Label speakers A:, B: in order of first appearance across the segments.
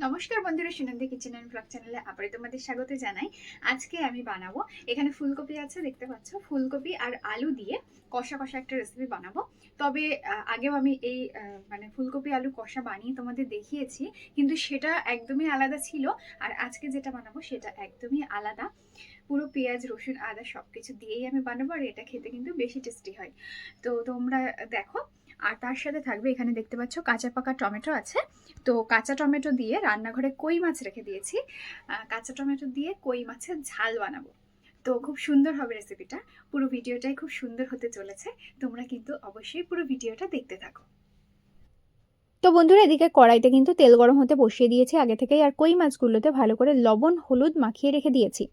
A: নমস্কার বন্ধুরা, সুনন্দী kitchen and blog চ্যানেলে আবারও তোমাদের স্বাগত জানাই। আজকে আমি বানাবো, এখানে ফুলকপি আছে দেখতে পাচ্ছ, ফুলকপি আর আলু দিয়ে কষা কষা একটা রেসিপি বানাবো। তবে আগেও আমি এই মানে ফুলকপি আলু কষা বানিয়ে তোমাদের দেখিয়েছি, কিন্তু সেটা একদমই আলাদা ছিল। আর আজকে যেটা বানাবো সেটা একদমই আলাদা। পুরো পেঁয়াজ রসুন আদা সবকিছু দিয়েই আমি বানাবো, আর এটা খেতে কিন্তু বেশি টেস্টি হয়। তো তোমরা দেখো। আর তার সাথে থাকবে, এখানে দেখতে পাচ্ছ কাঁচা পাকা টমেটো আছে। তো কাঁচা টমেটো দিয়ে রান্নাঘরে কই মাছ রেখে দিয়েছি। কাঁচা টমেটো দিয়ে কই মাছের ঝাল বানাবো। তো খুব সুন্দর হবে রেসিপিটা। পুরো ভিডিওটাই খুব সুন্দর হতে চলেছে। তোমরা কিন্তু অবশ্যই পুরো ভিডিওটা দেখতে থাকো।
B: তো বন্ধুরা, এদিকে কড়াইতে কিন্তু তেল গরম হতে বসিয়ে দিয়েছি আগে থেকেই, আর কই মাছগুলোতে ভালো করে লবণ হলুদ মাখিয়ে রেখে দিয়েছি।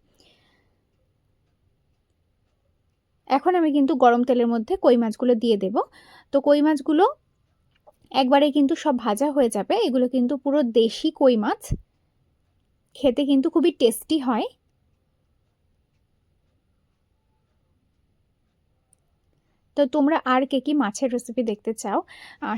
B: এখন আমি কিন্তু গরম তেলের মধ্যে কই মাছগুলো দিয়ে দেব। তো কই মাছগুলো একবারে কিন্তু সব ভাজা হয়ে যাবে। এগুলো কিন্তু পুরো দেশি কই মাছ, খেতে কিন্তু খুবই টেস্টি হয়। তো তোমরা আর কে কি মাছের রেসিপি দেখতে চাও,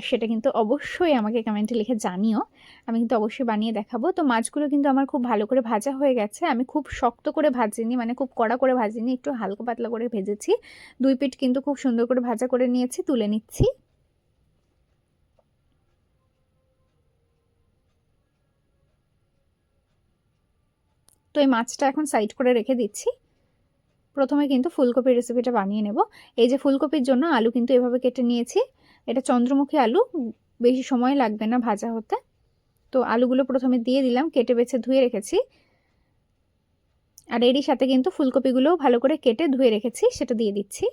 B: সেটা কিন্তু অবশ্যই আমাকে কমেন্টে লিখে জানিও। আমি কিন্তু অবশ্যই বানিয়ে দেখাবো। তো মাছগুলো কিন্তু আমার খুব ভালো করে ভাজা হয়ে গেছে। আমি খুব শক্ত করে ভাজিনি, মানে খুব কড়া করে ভাজিনি, একটু হালকা পাতলা করে ভেজেছি। দুই পিঠ কিন্তু খুব সুন্দর করে ভাজা করে নিয়েছি, তুলে নিচ্ছি। তো এই মাছটা এখন সাইড করে রেখে দিচ্ছি। প্রথমে কিন্তু ফুলকপির রেসিপিটা বানিয়ে নেব। এই যে ফুলকপির জন্য আলু কিন্তু এভাবে কেটে নিয়েছি। এটা চন্দ্রমুখী আলু, বেশি সময় লাগবে না ভাজা হতে। তো আলুগুলো প্রথমে দিয়ে দিলাম, কেটে বেছে ধুয়ে রেখেছি। আর এরই সাথে কিন্তু ফুলকপিগুলোও ভালো করে কেটে ধুয়ে রেখেছি, সেটা দিয়ে দিচ্ছি।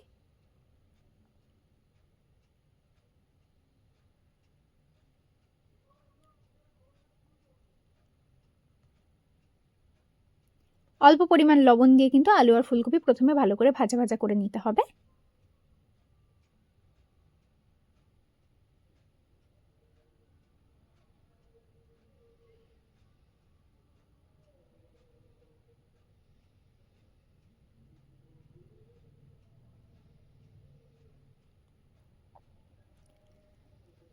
B: অল্প পরিমাণ লবণ দিয়ে কিন্তু আলু আর ফুলকপি প্রথমে ভালো করে ভাজা ভাজা করে নিতে হবে।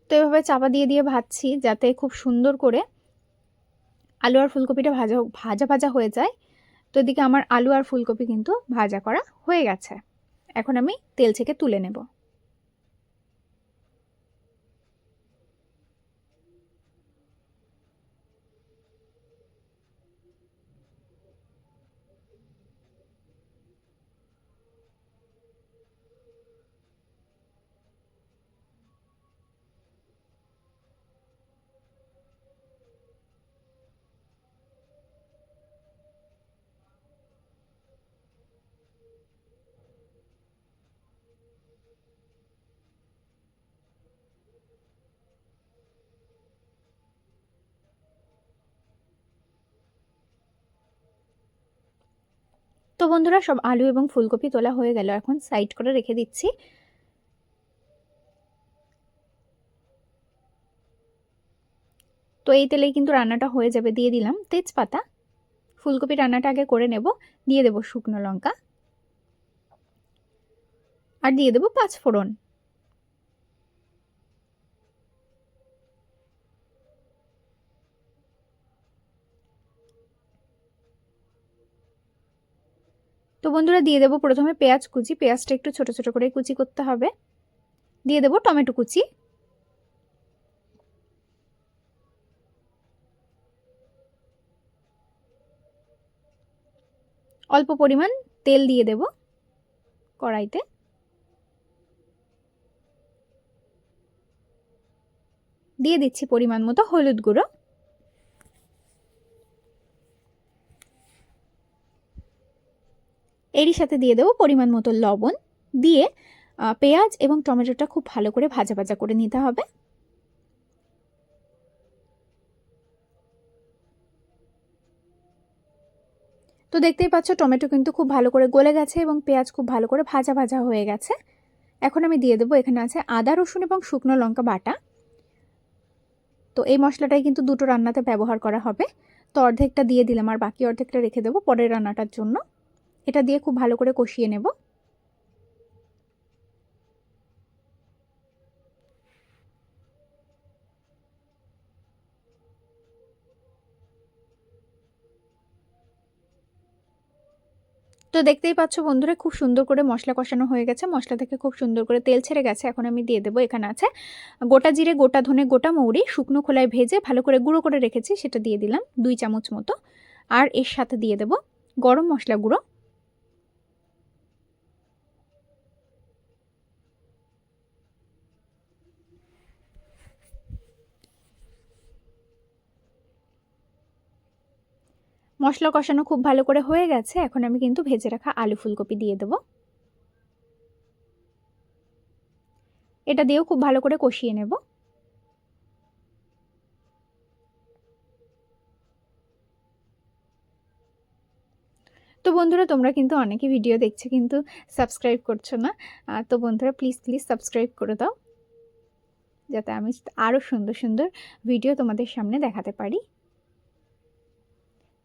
B: তো এভাবে চাপা দিয়ে দিয়ে ভাজছি, যাতে খুব সুন্দর করে আলু আর ফুলকপিটা ভাজা ভাজা ভাজা হয়ে যায়। তো এদিকে আমার আলু আর ফুলকপি কিন্তু ভাজা করা হয়ে গেছে। এখন আমি তেল থেকে তুলে নেব। তো বন্ধুরা, সব আলু এবং ফুলকপি তোলা হয়ে গেল, এখন সাইড করে রেখে দিচ্ছি। তো এই তেলেই কিন্তু রান্নাটা হয়ে যাবে। দিয়ে দিলাম তেজপাতা। ফুলকপি রান্নাটা আগে করে নেব। দিয়ে দেব শুকনো লঙ্কা, আর দিয়ে দেব 5 ফোড়ন। তো বন্ধুরা, দিয়ে দেব প্রথমে পেঁয়াজ কুচি। পেঁয়াজটা একটু ছোট ছোট করে কুচি করতে হবে। দিয়ে দেব টমেটো কুচি। অল্প পরিমাণ তেল দিয়ে দেব কড়াইতে। দিয়ে দিচ্ছি পরিমাণ মতো হলুদ গুঁড়ো। এরই সাথে দিয়ে দেব পরিমাণ মতো লবণ। দিয়ে পেঁয়াজ এবং টমেটোটা খুব ভালো করে ভাজা ভাজা করে নিতে হবে। তো দেখতেই পাচ্ছ, টমেটো কিন্তু খুব ভালো করে গলে গেছে এবং পেঁয়াজ খুব ভালো করে ভাজা ভাজা হয়ে গেছে। এখন আমি দিয়ে দেবো, এখানে আছে আদা রসুন এবং শুকনো লঙ্কা বাটা। তো এই মশলাটাই কিন্তু দুটো রান্নাতে ব্যবহার করা হবে। তো অর্ধেকটা দিয়ে দিলাম, আর বাকি অর্ধেকটা রেখে দেবো পরের রান্নাটার জন্য। এটা দিয়ে খুব ভালো করে কষিয়ে নেব। তো দেখতেই পাচ্ছ বন্ধুরা, খুব সুন্দর করে মশলা কষানো হয়ে গেছে, মশলা থেকে খুব সুন্দর করে তেল ছেড়ে গেছে। এখন আমি দিয়ে দেবো, এখানে আছে গোটা জিরে, গোটা ধনে, গোটা মৌরি শুকনো খোলায় ভেজে ভালো করে গুঁড়ো করে রেখেছি, সেটা দিয়ে দিলাম 2 চামচ মতো। আর এর সাথে দিয়ে দেব গরম মশলা গুঁড়ো, মশলা কষানো খুব ভালো করে হয়ে গেছে। এখন আমি কিন্তু ভেজে রাখা আলু ফুলকপি দিয়ে দেব, এটা দিয়েও খুব ভালো করে কষিয়ে নেব। তো বন্ধুরা, তোমরা কিন্তু অনেকে ভিডিও দেখছো কিন্তু সাবস্ক্রাইব করছো না। তো বন্ধুরা প্লিজ সাবস্ক্রাইব করে দাও, যাতে আমি আরও সুন্দর সুন্দর ভিডিও তোমাদের সামনে দেখাতে পারি।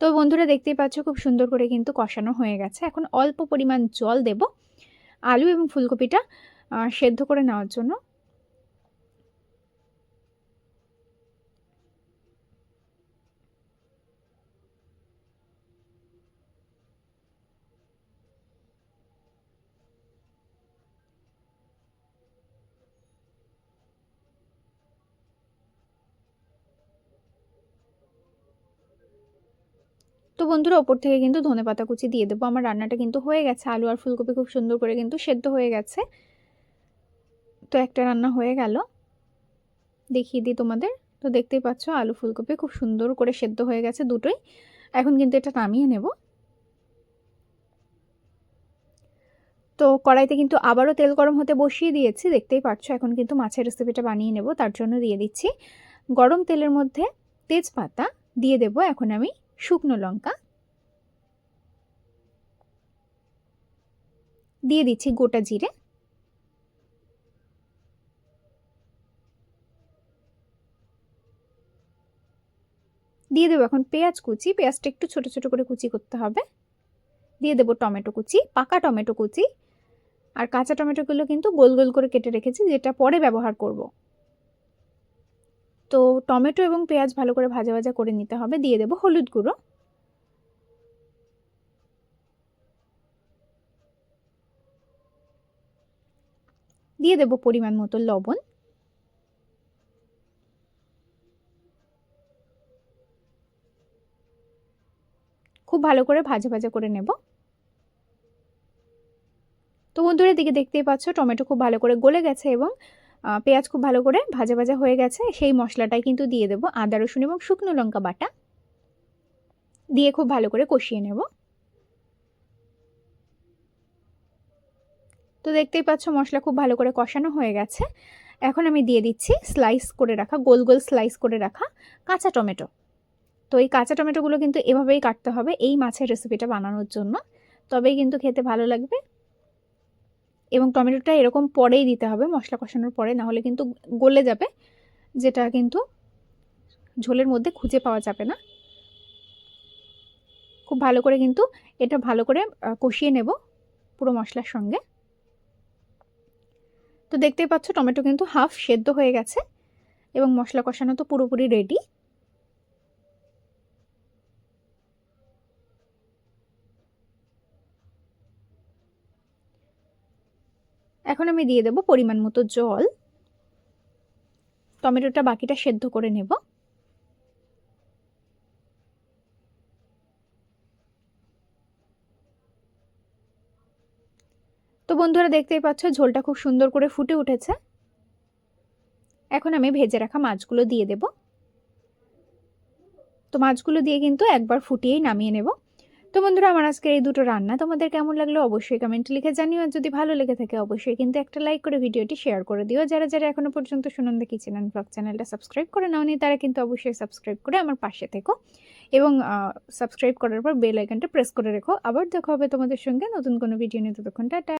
B: তো বন্ধুরা দেখতেই পাচ্ছ খুব সুন্দর করে কিন্তু কষানো হয়ে গেছে। এখন অল্প পরিমাণ জল দেব আলু এবং ফুলকপিটা সেদ্ধ করে নেওয়ার জন্য। তো বন্ধুরা ওপর থেকে কিন্তু ধনেপাতা কুচি দিয়ে দেবো। আমার রান্নাটা কিন্তু হয়ে গেছে, আলু আর ফুলকপি খুব সুন্দর করে কিন্তু সেদ্ধ হয়ে গেছে। তো একটা রান্না হয়ে গেল, দেখিয়ে দিই তোমাদের। তো দেখতেই পাচ্ছ আলু ফুলকপি খুব সুন্দর করে সেদ্ধ হয়ে গেছে দুটোই। এখন কিন্তু এটা নামিয়ে নেব। তো কড়াইতে কিন্তু আবারও তেল গরম হতে বসিয়ে দিয়েছি, দেখতেই পাচ্ছ। এখন কিন্তু মাছের রেসিপিটা বানিয়ে নেব, তার জন্য দিয়ে দিচ্ছি গরম তেলের মধ্যে তেজপাতা, দিয়ে দেব এখন আমি শুকনো লঙ্কা, দিয়ে দিচ্ছি গোটা জিরে, দিয়ে দেবো এখন পেঁয়াজ কুচি, পেঁয়াজটা একটু ছোট ছোট করে কুচি করতে হবে। দিয়ে দেবো টমেটো কুচি, পাকা টমেটো কুচি, আর কাঁচা টমেটোগুলো কিন্তু গোল গোল করে কেটে রেখেছি, যেটা পরে ব্যবহার করব। তো টমেটো এবং পেঁয়াজ ভালো করে ভাজা ভাজা করে নিতে হবে। দিয়ে দেবো হলুদ গুঁড়ো, দিয়ে দেবো পরিমাণ মতো লবণ, খুব ভালো করে ভাজা ভাজা করে নেব। তো বন্ধুরা দিকে দেখতেই পাচ্ছ টমেটো খুব ভালো করে গলে গেছে এবং পেঁয়াজ খুব ভালো করে ভাজা ভাজা হয়ে গেছে। সেই মশলাটাই কিন্তু দিয়ে দেবো আদা রসুন এবং শুকনো লঙ্কা বাটা, দিয়ে খুব ভালো করে কষিয়ে নেব। তো দেখতেই পাচ্ছ মশলা খুব ভালো করে কষানো হয়ে গেছে। এখন আমি দিয়ে দিচ্ছি স্লাইস করে রাখা, গোল গোল স্লাইস করে রাখা কাঁচা টমেটো। তো এই কাঁচা টমেটোগুলো কিন্তু এভাবেই কাটতে হবে এই মাছের রেসিপিটা বানানোর জন্য, তবেই কিন্তু খেতে ভালো লাগবে। এবং টমেটোটা এরকম পরেই দিতে হবে, মশলা কষানোর পরে, না হলে কিন্তু গলে যাবে, যেটা কিন্তু ঝোলের মধ্যে খুঁজে পাওয়া যাবে না। খুব ভালো করে কিন্তু এটা ভালো করে কষিয়ে নেব পুরো মশলার সঙ্গে। তো দেখতেই পাচ্ছ টমেটো কিন্তু হাফ সেদ্ধ হয়ে গেছে এবং মশলা কষানো তো পুরোপুরি রেডি। এখন আমি দিয়ে দেব পরিমাণ মতো জল, টমেটোটা বাকিটা সেদ্ধ করে নেব। তো বন্ধুরা দেখতেই পাচ্ছ ঝোলটা খুব সুন্দর করে ফুটে উঠেছে। এখন আমি ভেজে রাখা মাছগুলো দিয়ে দেব। তো মাছগুলো দিয়ে কিন্তু একবার ফুটিয়েই নামিয়ে নেব। তো বন্ধুরা আমার আজকের এই দুটো রান্না তোমাদের কেমন লাগলো অবশ্যই কমেন্টে লিখে জানিও। আর যদি ভালো লেগে থাকে অবশ্যই কিন্তু একটা লাইক করে ভিডিওটি শেয়ার করে দিও। যারা যারা এখনো পর্যন্ত সুনন্দা কিচেন অ্যান্ড ব্লগ চ্যানেলটা সাবস্ক্রাইব করে নাওনি, তারা কিন্তু অবশ্যই সাবস্ক্রাইব করে আমার পাশে থেকো এবং সাবস্ক্রাইব করার পর বেল আইকনটা প্রেস করে রেখো। আবার দেখা হবে তোমাদের সঙ্গে নতুন কোনো ভিডিও নিয়ে, ততক্ষণ টাটা।